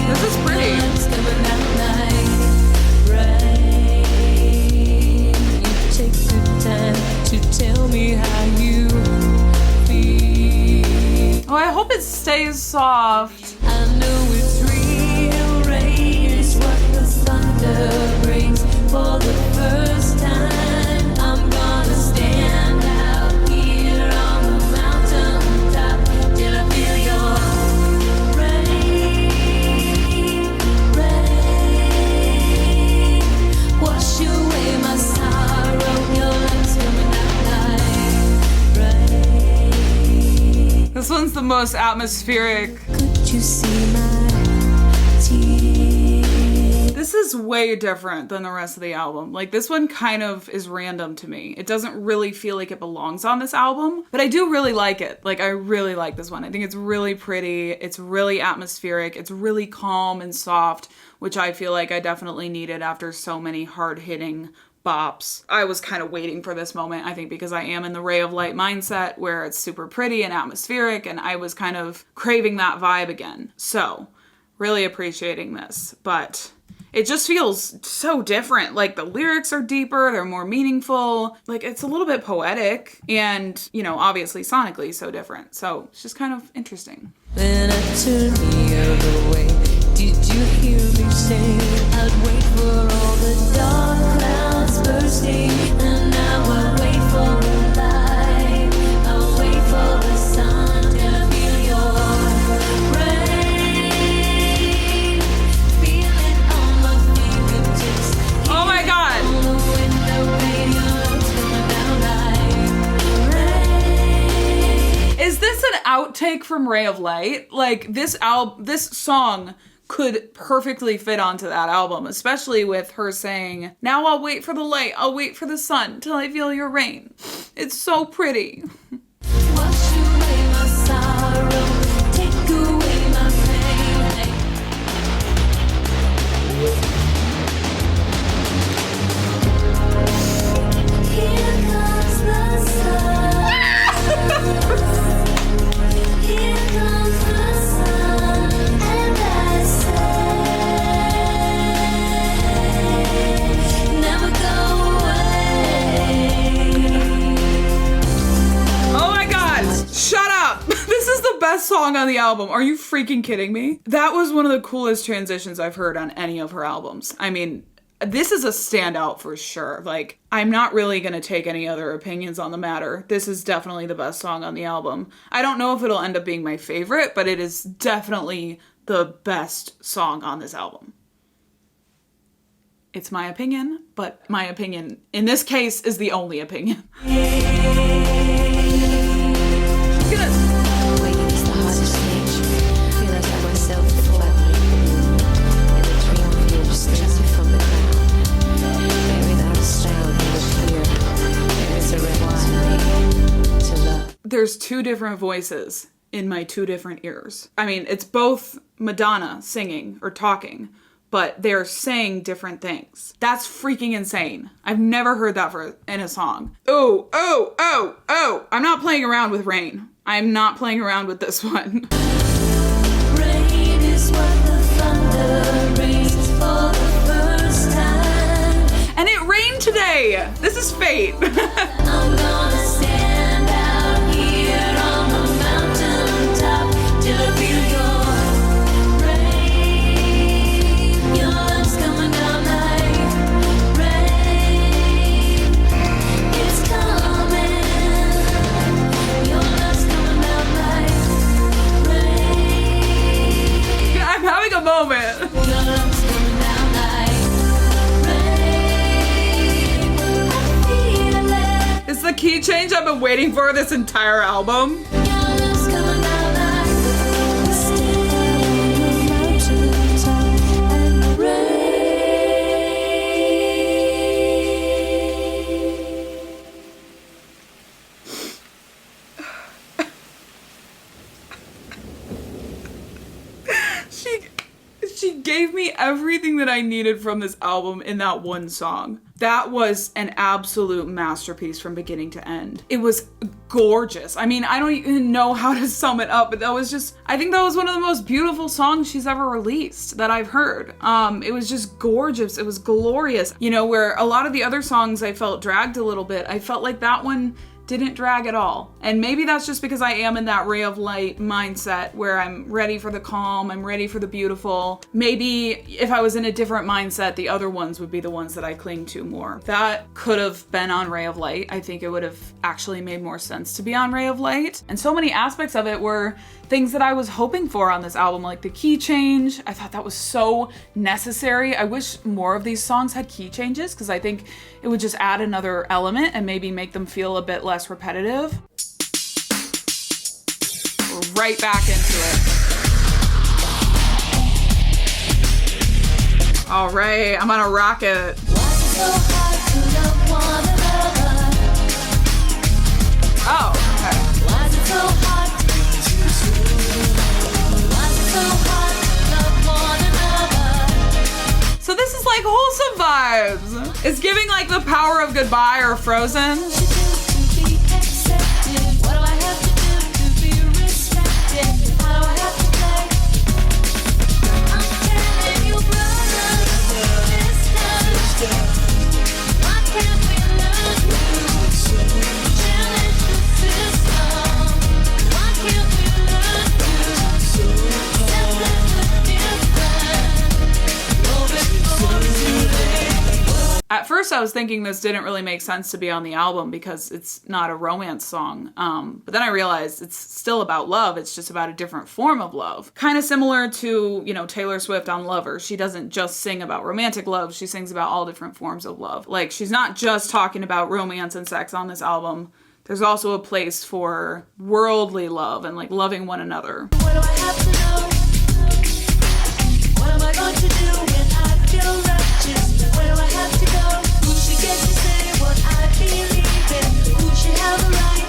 Speaker 1: This is pretty.
Speaker 4: Take the time to tell me how you feel.
Speaker 1: Oh, I hope it stays soft.
Speaker 4: I know it's real. Rain is what the thunder brings. For the first time, I'm gonna stand out here on the mountain top till I feel your rain, rain. Wash away my sorrow. Your love's coming out like rain.
Speaker 1: This one's the most atmospheric.
Speaker 4: Could you see my tears?
Speaker 1: This is way different than the rest of the album. Like, this one kind of is random to me. It doesn't really feel like it belongs on this album, but I do really like it. Like, I really like this one. I think it's really pretty. It's really atmospheric. It's really calm and soft, which I feel like I definitely needed after so many hard-hitting bops. I was kind of waiting for this moment, I think, because I am in the Ray of Light mindset where it's super pretty and atmospheric, and I was kind of craving that vibe again. So, really appreciating this, but it just feels so different. Like, the lyrics are deeper, they're more meaningful, like, it's a little bit poetic, and, you know, obviously sonically so different. So, it's just kind of interesting.
Speaker 4: When I turned the other way, did you hear me say I'd wait for all the dark clouds bursting, and now I'll wait for the light, I'll wait for the sun to feel your rain, feel it on my fingertips.
Speaker 1: Oh my God!
Speaker 4: On the window pane, your love's coming down like rain.
Speaker 1: Is this an outtake from Ray of Light? Like, this song could perfectly fit onto that album, especially with her saying, now I'll wait for the light, I'll wait for the sun till I feel your rain. It's so pretty.
Speaker 4: Wash away my sorrow, take away my pain. Here comes the sun. Here comes the sun, and I say, never go away.
Speaker 1: Oh my God, shut up. This is the best song on the album. Are you freaking kidding me? That was one of the coolest transitions I've heard on any of her albums. I mean, this is a standout for sure. Like, I'm not really gonna take any other opinions on the matter. This is definitely the best song on the album. I don't know if it'll end up being my favorite, but it is definitely the best song on this album. It's my opinion, but my opinion in this case is the only opinion. I'm gonna there's two different voices in my two different ears. I mean, it's both Madonna singing or talking, but they're saying different things. That's freaking insane. I've never heard that in a song. Oh, oh, oh, oh. I'm not playing around with Rain. I'm not playing around with this one.
Speaker 2: Rain is what the thunder rains for the first time.
Speaker 1: And it rained today. This is fate.
Speaker 2: I'm gonna stand out here on the mountaintop till I feel your rain. Your love's coming down like rain. It's coming. Your love's coming down like rain.
Speaker 1: I'm having a moment.
Speaker 2: Your love's coming down like rain. I feel it.
Speaker 1: It's the key change I've been waiting for this entire album.
Speaker 2: Your love's coming down like stand on the mountaintop and rain.
Speaker 1: She gave me everything that I needed from this album in that one song. That was an absolute masterpiece from beginning to end. It was gorgeous. I mean, I don't even know how to sum it up, but that was just, I think that was one of the most beautiful songs she's ever released that I've heard. It was just gorgeous. It was glorious. You know, where a lot of the other songs I felt dragged a little bit, I felt like that one didn't drag at all. And maybe that's just because I am in that ray of light mindset where I'm ready for the calm, I'm ready for the beautiful. Maybe if I was in a different mindset, the other ones would be the ones that I cling to more. That could have been on Ray of Light. I think it would have actually made more sense to be on Ray of Light. And so many aspects of it were things that I was hoping for on this album, like the key change. I thought that was so necessary. I wish more of these songs had key changes because I think it would just add another element and maybe make them feel a bit less repetitive. We're right back into it. All right, I'm on a rocket. Oh, okay. So this is like wholesome vibes. It's giving like The Power of Goodbye or Frozen. At first I was thinking this didn't really make sense to be on the album because it's not a romance song. But then I realized it's still about love. It's just about a different form of love. Kind of similar to, you know, Taylor Swift on Lover. She doesn't just sing about romantic love. She sings about all different forms of love. Like, she's not just talking about romance and sex on this album. There's also a place for worldly love and like loving one another.
Speaker 2: What do I have to know? What am I going to do when I feel righteous? Where do I have to go? Who should get to say what I believe in? Who should have the right?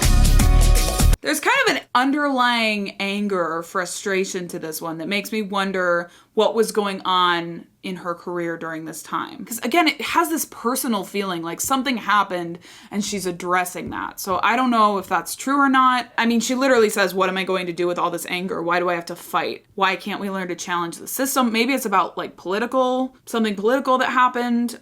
Speaker 1: There's kind of an underlying anger or frustration to this one that makes me wonder what was going on in her career during this time. Because again, it has this personal feeling like something happened and she's addressing that. So I don't know if that's true or not. I mean, she literally says, what am I going to do with all this anger? Why do I have to fight? Why can't we learn to challenge the system? Maybe it's about like something political that happened.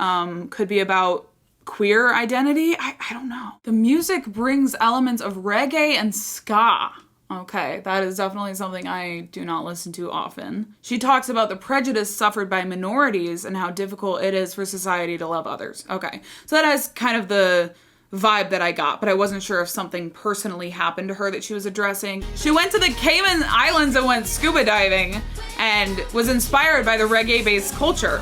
Speaker 1: Could be about queer identity. I don't know. The music brings elements of reggae and ska. Okay, that is definitely something I do not listen to often. She talks about the prejudice suffered by minorities and how difficult it is for society to love others. Okay, so that has kind of the vibe that I got, but I wasn't sure if something personally happened to her that she was addressing. She went to the Cayman Islands and went scuba diving and was inspired by the reggae-based culture.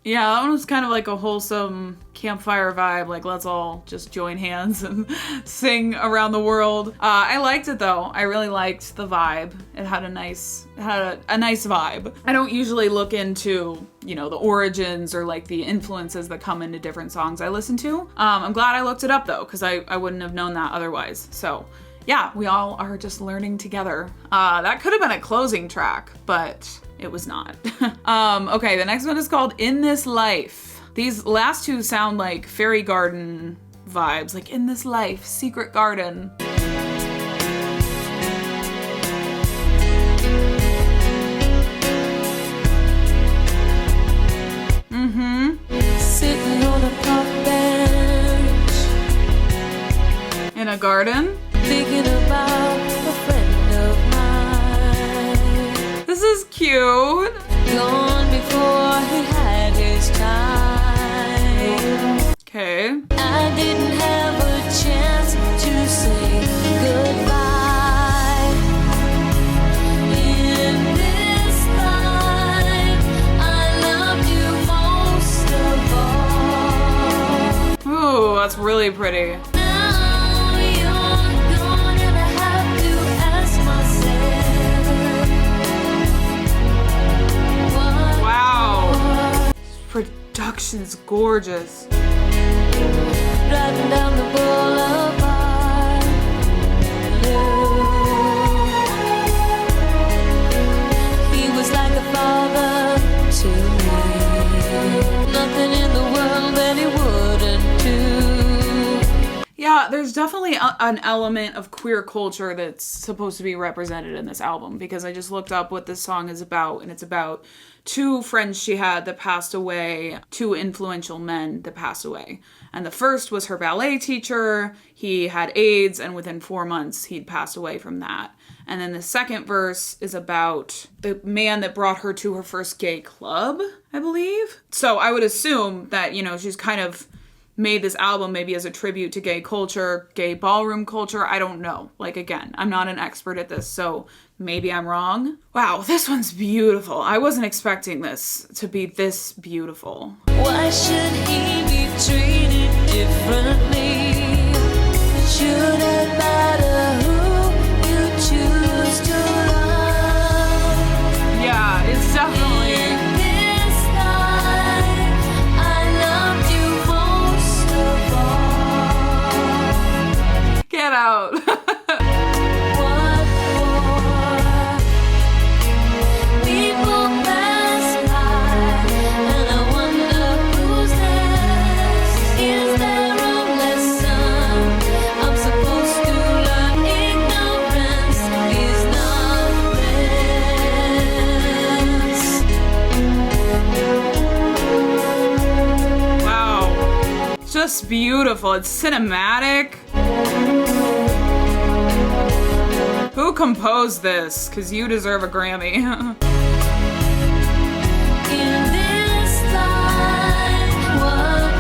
Speaker 1: Yeah, that one was kind of like a wholesome campfire vibe, like let's all just join hands and sing around the world. I liked it though. I really liked the vibe. It had a nice vibe. I don't usually look into, you know, the origins or like the influences that come into different songs I listen to. I'm glad I looked it up though, because I wouldn't have known that otherwise. So yeah, we all are just learning together. That could have been a closing track, but it was not. Okay, the next one is called In This Life. These last two sound like fairy garden vibes, like In This Life, Secret Garden.
Speaker 5: Sitting on a park bench
Speaker 1: In a garden?
Speaker 5: thinking about a friend of mine.
Speaker 1: This is cute.
Speaker 5: Gone before he had his time.
Speaker 1: Okay.
Speaker 5: I didn't have a chance to say goodbye. In this life, I loved you most of all.
Speaker 1: Ooh, that's really pretty.
Speaker 5: Now you're gone and I have to ask myself, what
Speaker 1: Wow. Production's gorgeous.
Speaker 5: driving down the boulevard blue. He was like a father to me. Nothing in the world that he wouldn't do.
Speaker 1: Yeah, there's definitely an element of queer culture that's supposed to be represented in this album, because I just looked up what this song is about, and it's about two friends she had that passed away, two influential men that passed away. And the first was her ballet teacher. He had AIDS, and within 4 months, he'd passed away from that. And then the second verse is about the man that brought her to her first gay club, I believe. So I would assume that, you know, she's kind of made this album maybe as a tribute to gay culture, gay ballroom culture. I don't know. Like, again, I'm not an expert at this, so maybe I'm wrong. Wow, this one's beautiful. I wasn't expecting this to be this beautiful.
Speaker 5: Why should he be treated differently? Should it matter who you choose to love?
Speaker 1: Yeah, it's definitely...
Speaker 5: In this life, I loved you most of all.
Speaker 1: Get out.
Speaker 5: What for? People pass by, and I wonder who's next. Is there a lesson I'm supposed to learn? Ignorance is not bliss.
Speaker 1: Wow. Just beautiful. It's cinematic. Who composed this? Because you deserve a Grammy.
Speaker 5: In this life, what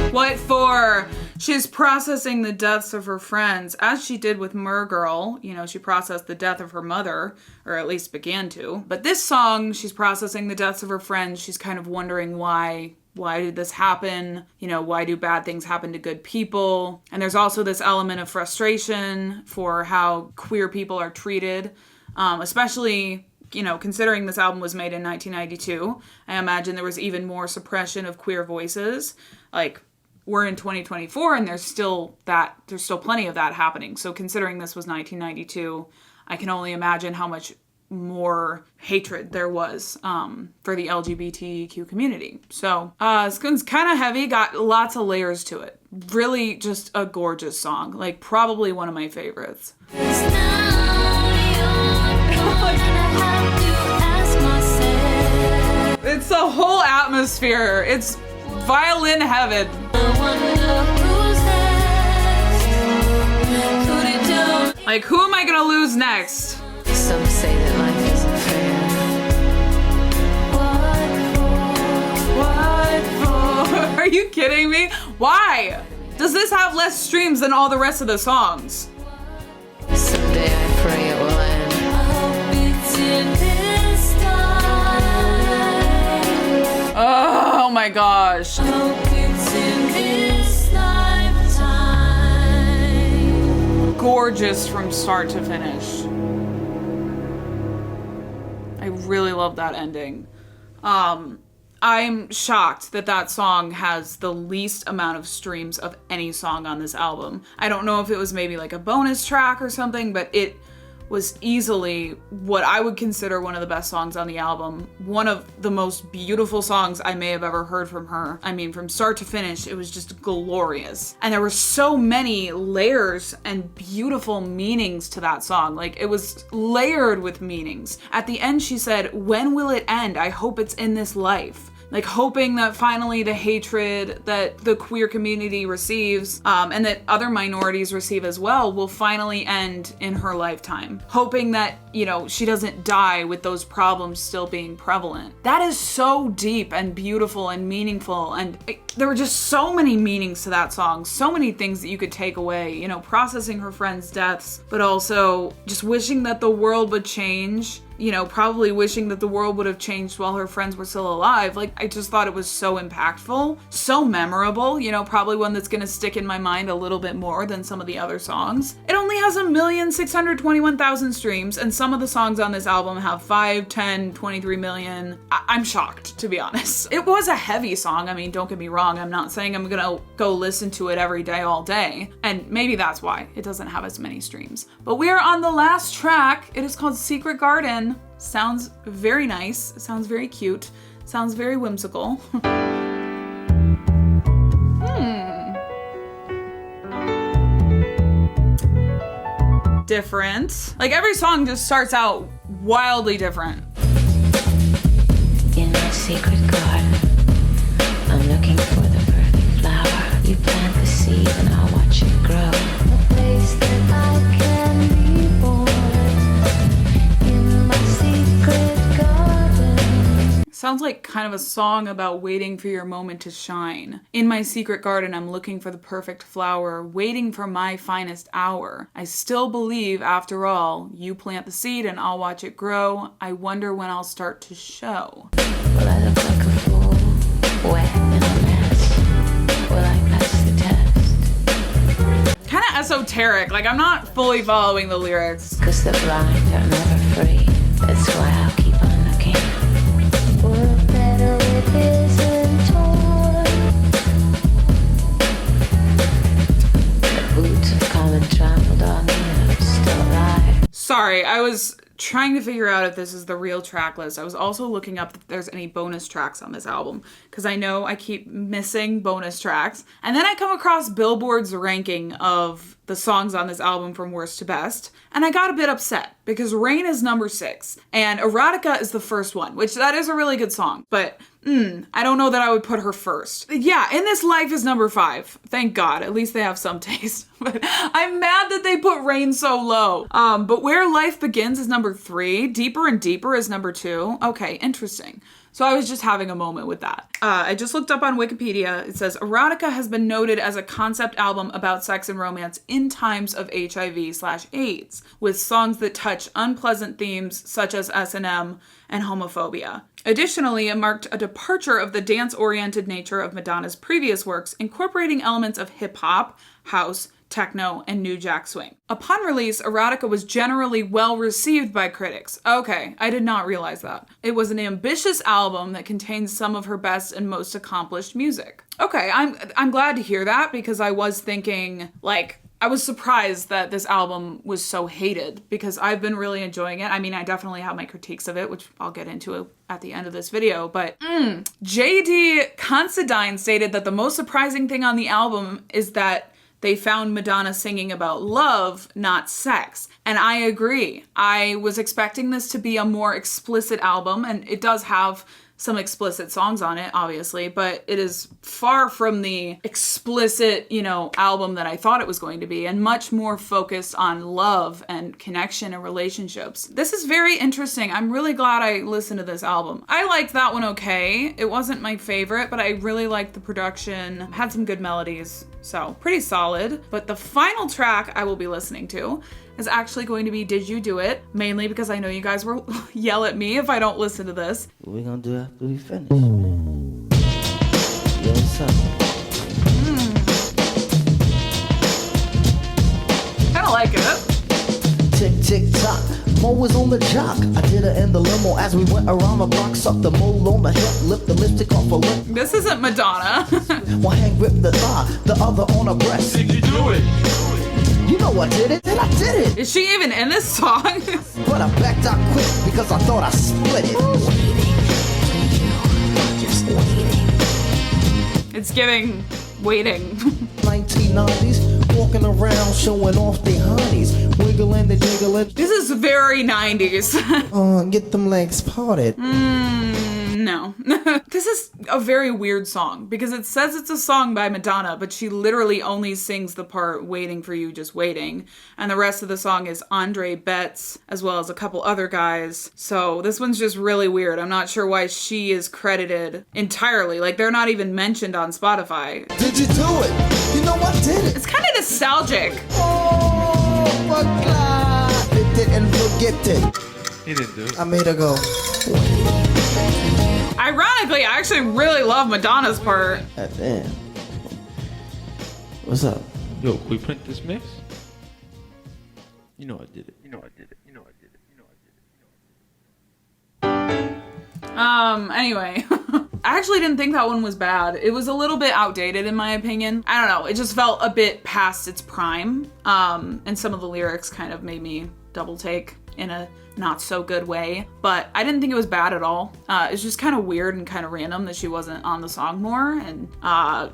Speaker 5: for?
Speaker 1: What for? She's processing the deaths of her friends, as she did with Girl. You know, she processed the death of her mother, or at least began to. But this song, she's processing the deaths of her friends. She's kind of wondering why did this happen? You know, why do bad things happen to good people? And there's also this element of frustration for how queer people are treated, especially, you know, considering this album was made in 1992. I imagine there was even more suppression of queer voices. Like, we're in 2024 and there's still plenty of that happening. So considering this was 1992, I can only imagine how much more hatred there was for the LGBTQ community. So this one's kind of heavy, got lots of layers to it. Really just a gorgeous song, like probably one of my favorites.
Speaker 5: Now you're gone and I have to ask myself,
Speaker 1: It's the whole atmosphere. It's violin heaven.
Speaker 5: I wonder who's next. Could it do?
Speaker 1: Like, who am I gonna lose next?
Speaker 2: Some say that life isn't fair.
Speaker 5: What for?
Speaker 1: Are you kidding me? Why? Does this have less streams than all the rest of the songs?
Speaker 2: Someday I pray it will end.
Speaker 5: I hope it's in this time.
Speaker 1: Oh Oh my gosh.
Speaker 4: Hope it's in this lifetime.
Speaker 1: Gorgeous from start to finish. I really love that ending. I'm shocked that that song has the least amount of streams of any song on this album. I don't know if it was maybe like a bonus track or something, but it was easily what I would consider one of the best songs on the album. One of the most beautiful songs I may have ever heard from her. I mean, from start to finish, it was just glorious. And there were so many layers and beautiful meanings to that song. Like, it was layered with meanings. At the end, she said, "When will it end? I hope it's in this life." Like, hoping that finally the hatred that the queer community receives, and that other minorities receive as well, will finally end in her lifetime. Hoping that, you know, she doesn't die with those problems still being prevalent. That is so deep and beautiful and meaningful, and there were just so many meanings to that song, so many things that you could take away, you know, processing her friends' deaths, but also just wishing that the world would change. You know, probably wishing that the world would have changed while her friends were still alive. Like, I just thought it was so impactful, so memorable, you know, probably one that's gonna stick in my mind a little bit more than some of the other songs. It only has 1,621,000 streams, and some of the songs on this album have 5, 10, 23 million. I'm shocked, to be honest. It was a heavy song. I mean, don't get me wrong. I'm not saying I'm gonna go listen to it every day, all day. And maybe that's why it doesn't have as many streams. But we are on the last track. It is called Secret Garden. Sounds very nice, sounds very cute, sounds very whimsical. Different. Like, every song just starts out wildly different.
Speaker 2: In my secret garden, I'm looking for the perfect flower. You plant the seed and I'll watch it grow. A place that I can be born. In my secret garden.
Speaker 1: Sounds like kind of a song about waiting for your moment to shine. In my secret garden, I'm looking for the perfect flower, waiting for my finest hour. I still believe, after all, you plant the seed and I'll watch it grow. I wonder when I'll start to show.
Speaker 2: Will I look like a fool, wet in a mess? Will I pass the test?
Speaker 1: Kind of esoteric, like I'm not fully following the lyrics.
Speaker 2: 'Cause the blind are never free. That's why I'll keep on looking. For a better it isn't torn. The boots have come and trampled on me and I'm still alive.
Speaker 1: Sorry, I was trying to figure out if this is the real track list. I was also looking up if there's any bonus tracks on this album, because I know I keep missing bonus tracks. And then I come across Billboard's ranking of the songs on this album from worst to best, and I got a bit upset because Rain is number 6 and Erotica is the first one, which that is a really good song, but I don't know that I would put her first. Yeah, In This Life is number 5. Thank God, at least they have some taste. But I'm mad that they put Rain so low. But Where Life Begins is number 3. Deeper and Deeper is number 2. Okay, interesting. So I was just having a moment with that. I just looked up on Wikipedia. It says, Erotica has been noted as a concept album about sex and romance in times of HIV/AIDS, with songs that touch unpleasant themes such as S&M and homophobia. Additionally, it marked a departure of the dance-oriented nature of Madonna's previous works, incorporating elements of hip-hop, house, techno, and new jack swing. Upon release, Erotica was generally well received by critics. Okay, I did not realize that. It was an ambitious album that contains some of her best and most accomplished music. Okay, I'm glad to hear that, because I was thinking, like, I was surprised that this album was so hated, because I've been really enjoying it. I mean, I definitely have my critiques of it, which I'll get into at the end of this video, but J.D. Considine stated that the most surprising thing on the album is that they found Madonna singing about love, not sex. And I agree. I was expecting this to be a more explicit album, and it does have some explicit songs on it, obviously, but it is far from the explicit, album that I thought it was going to be, and much more focused on love and connection and relationships. This is very interesting. I'm really glad I listened to this album. I liked that one okay. It wasn't my favorite, but I really liked the production, had some good melodies, so pretty solid. But the final track I will be listening to is actually going to be Did You Do It? Mainly because I know you guys will yell at me if I don't listen to this.
Speaker 3: What we gonna do after we finish?
Speaker 1: Kinda like it.
Speaker 3: Tick, tick, tock. Mo was on the jock. I did her in the limo as we went around the block. Sucked the mole on the hip, lift the lipstick off her lip.
Speaker 1: This isn't Madonna.
Speaker 3: One hand gripped the thigh, the other on her breast.
Speaker 6: Did you do it?
Speaker 3: You know I did it, and I did it.
Speaker 1: Is she even in this song?
Speaker 3: But I backed out quick because I thought I split it.
Speaker 2: Just waiting.
Speaker 1: It's giving waiting.
Speaker 3: 1990s, walking around showing off their honeys, wiggling the jiggling.
Speaker 1: This is very 90s.
Speaker 3: Get them legs parted.
Speaker 1: No. This is a very weird song because it says it's a song by Madonna, but she literally only sings the part waiting for you, just waiting. And the rest of the song is Andre Betts, as well as a couple other guys. So this one's just really weird. I'm not sure why she is credited entirely. Like, they're not even mentioned on Spotify.
Speaker 3: Did you do it? You know I did it.
Speaker 1: It's kind of nostalgic.
Speaker 3: Oh, but glad it didn't forget it.
Speaker 6: He didn't do it.
Speaker 3: I made her go.
Speaker 1: Ironically, I actually really love Madonna's part.
Speaker 3: Damn. What's up?
Speaker 6: Yo, can we print this mix? You know I did it. You know I did it. You know I did it. You know I did it.
Speaker 1: Anyway. I actually didn't think that one was bad. It was a little bit outdated in my opinion. I don't know, it just felt a bit past its prime. And some of the lyrics kind of made me double take in a not so good way, but I didn't think it was bad at all. It's just kind of weird and kind of random that she wasn't on the song more, and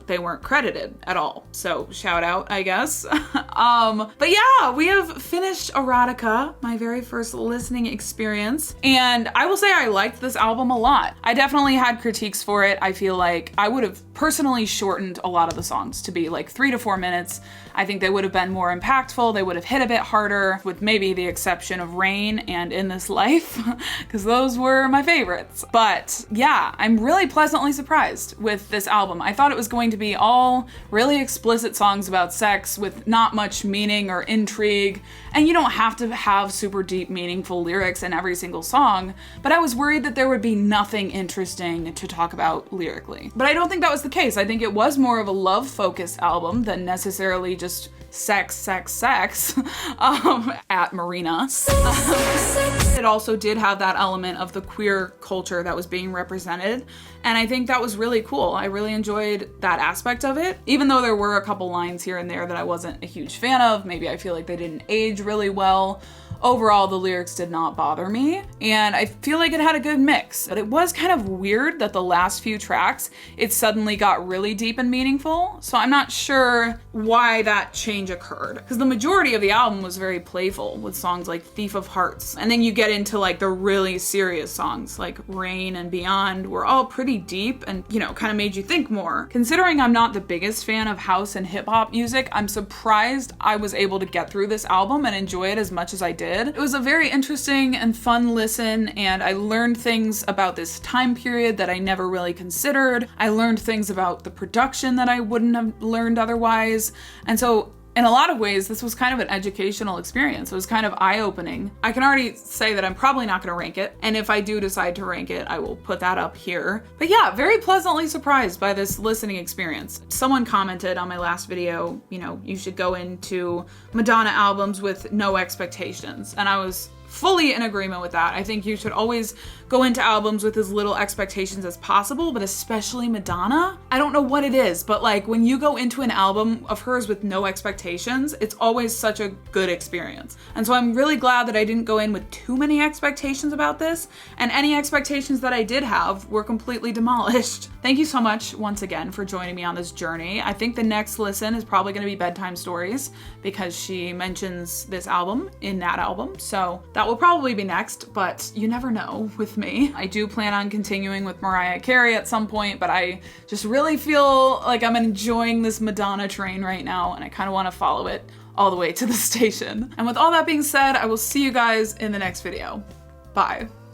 Speaker 1: they weren't credited at all. So shout out, I guess. But yeah, we have finished Erotica, my very first listening experience, and I will say I liked this album a lot. I definitely had critiques for it. I feel like I would have personally shortened a lot of the songs to be like 3 to 4 minutes. I think they would have been more impactful. They would have hit a bit harder, with maybe the exception of Rain and In This Life, because those were my favorites. But yeah, I'm really pleasantly surprised with this album. I thought it was going to be all really explicit songs about sex with not much meaning or intrigue, and you don't have to have super deep, meaningful lyrics in every single song, but I was worried that there would be nothing interesting to talk about lyrically. But I don't think that was the case. I think it was more of a love-focused album than necessarily just sex, sex, sex at Marina. It also did have that element of the queer culture that was being represented, and I think that was really cool. I really enjoyed that aspect of it, even though there were a couple lines here and there that I wasn't a huge fan of. Maybe I feel like they didn't age really well. Overall, the lyrics did not bother me, and I feel like it had a good mix. But it was kind of weird that the last few tracks, it suddenly got really deep and meaningful, so I'm not sure why that change occurred. Because the majority of the album was very playful, with songs like Thief of Hearts, and then you get into like the really serious songs like Rain and Beyond were all pretty deep and, you know, kind of made you think more. Considering I'm not the biggest fan of house and hip-hop music, I'm surprised I was able to get through this album and enjoy it as much as I did. It was a very interesting and fun listen, and I learned things about this time period that I never really considered. I learned things about the production that I wouldn't have learned otherwise, and so in a lot of ways, this was kind of an educational experience. It was kind of eye-opening. I can already say that I'm probably not gonna rank it, and if I do decide to rank it, I will put that up here. But yeah, very pleasantly surprised by this listening experience. Someone commented on my last video, you know, you should go into Madonna albums with no expectations, and I was fully in agreement with that. I think you should always go into albums with as little expectations as possible, but especially Madonna. I don't know what it is, but like when you go into an album of hers with no expectations, it's always such a good experience. And so I'm really glad that I didn't go in with too many expectations about this, and any expectations that I did have were completely demolished. Thank you so much once again for joining me on this journey. I think the next listen is probably gonna be Bedtime Stories, because she mentions this album in that album, so that will probably be next, but you never know with me. I do plan on continuing with Mariah Carey at some point, but I just really feel like I'm enjoying this Madonna train right now, and I kind of want to follow it all the way to the station. And with all that being said, I will see you guys in the next video. Bye.